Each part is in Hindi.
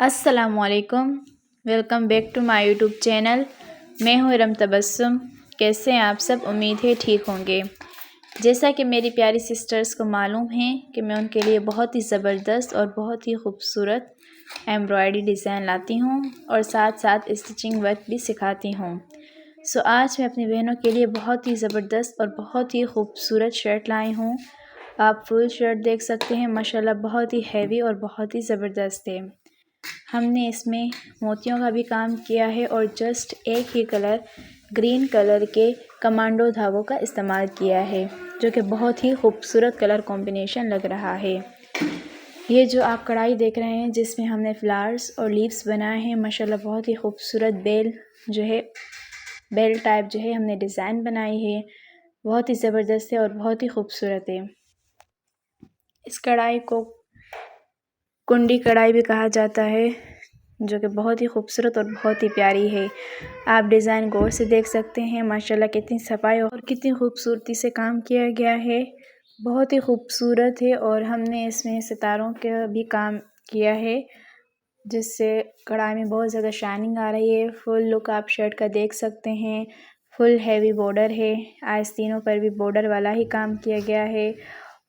अस्सलामुअलैकुम। Welcome back to my YouTube channel. मैं हूँ इरम तबस्सुम। कैसे हैं आप सब? उम्मीद है ठीक होंगे। जैसा कि मेरी प्यारी सिस्टर्स को मालूम है कि मैं उनके लिए बहुत ही ज़बरदस्त और बहुत ही खूबसूरत एम्ब्रॉयडरी डिज़ाइन लाती हूँ और साथ साथ स्टिचिंग वर्क भी सिखाती हूँ। सो आज मैं अपनी बहनों के लिए बहुत ही ज़बरदस्त और बहुत ही खूबसूरत शर्ट लाई हूँ। आप फुल शर्ट देख सकते हैं, माशाल्लाह बहुत ही हैवी और बहुत ही ज़बरदस्त है। हमने इसमें मोतियों का भी काम किया है और जस्ट एक ही कलर ग्रीन कलर के कमांडो धागों का इस्तेमाल किया है, जो कि बहुत ही खूबसूरत कलर कॉम्बिनेशन लग रहा है। ये जो आप कढ़ाई देख रहे हैं जिसमें हमने फ्लावर्स और लीव्स बनाए हैं, माशाल्लाह बहुत ही खूबसूरत बेल टाइप जो है हमने डिज़ाइन बनाई है। बहुत ही ज़बरदस्त है और बहुत ही खूबसूरत है। इस कढ़ाई को कुंडी कढ़ाई भी कहा जाता है, जो कि बहुत ही खूबसूरत और बहुत ही प्यारी है। आप डिज़ाइन गौर से देख सकते हैं, माशाल्लाह कितनी सफाई और कितनी खूबसूरती से काम किया गया है। बहुत ही खूबसूरत है और हमने इसमें सितारों का भी काम किया है, जिससे कढ़ाई में बहुत ज़्यादा शाइनिंग आ रही है। फुल लुक आप शर्ट का देख सकते हैं। फुल हैवी बॉर्डर है, आस्तीनों पर भी बॉर्डर वाला ही काम किया गया है।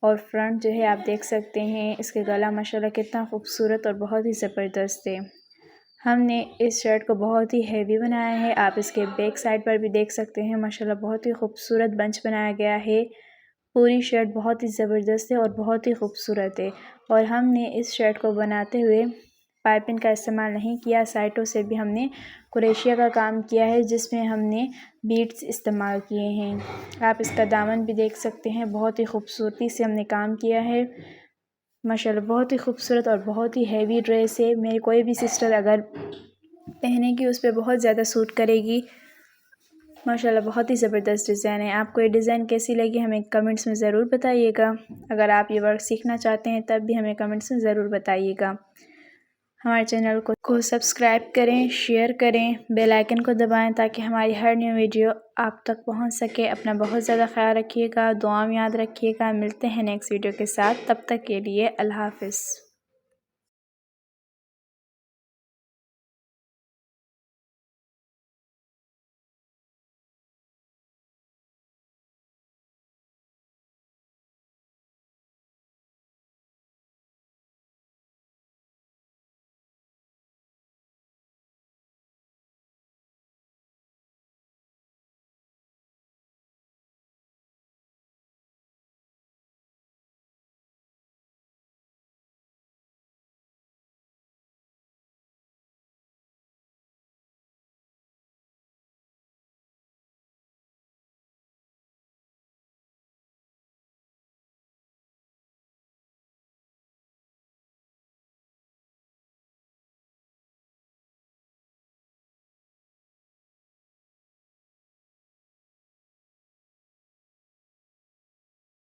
और फ्रंट जो है आप देख सकते हैं, इसके गला माशाल्लाह कितना खूबसूरत और बहुत ही ज़बरदस्त है। हमने इस शर्ट को बहुत ही हैवी बनाया है। आप इसके बैक साइड पर भी देख सकते हैं, माशाल्लाह बहुत ही खूबसूरत बंच बनाया गया है। पूरी शर्ट बहुत ही ज़बरदस्त है और बहुत ही खूबसूरत है। और हमने इस शर्ट को बनाते हुए पाइपिंग का इस्तेमाल नहीं किया, साइडों से भी हमने कुरेशिया का काम किया है, जिसमें हमने बीड्स इस्तेमाल किए हैं। आप इसका दामन भी देख सकते हैं, बहुत ही खूबसूरती से हमने काम किया है। माशाल्लाह बहुत ही खूबसूरत और बहुत ही हैवी ड्रेस है। मेरी कोई भी सिस्टर अगर पहनेगी उस पर बहुत ज़्यादा सूट करेगी। माशाल्लाह बहुत ही ज़बरदस्त डिज़ाइन है। आपको ये डिज़ाइन कैसी लगी हमें कमेंट्स में ज़रूर बताइएगा। अगर आप ये वर्क सीखना चाहते हैं तब भी हमें कमेंट्स में ज़रूर बताइएगा। हमारे चैनल को सब्सक्राइब करें, शेयर करें, बेल आइकन को दबाएं ताकि हमारी हर न्यू वीडियो आप तक पहुंच सके। अपना बहुत ज़्यादा ख्याल रखिएगा, दुआ में याद रखिएगा। मिलते हैं नेक्स्ट वीडियो के साथ, तब तक के लिए अल्लाह हाफ़िज़।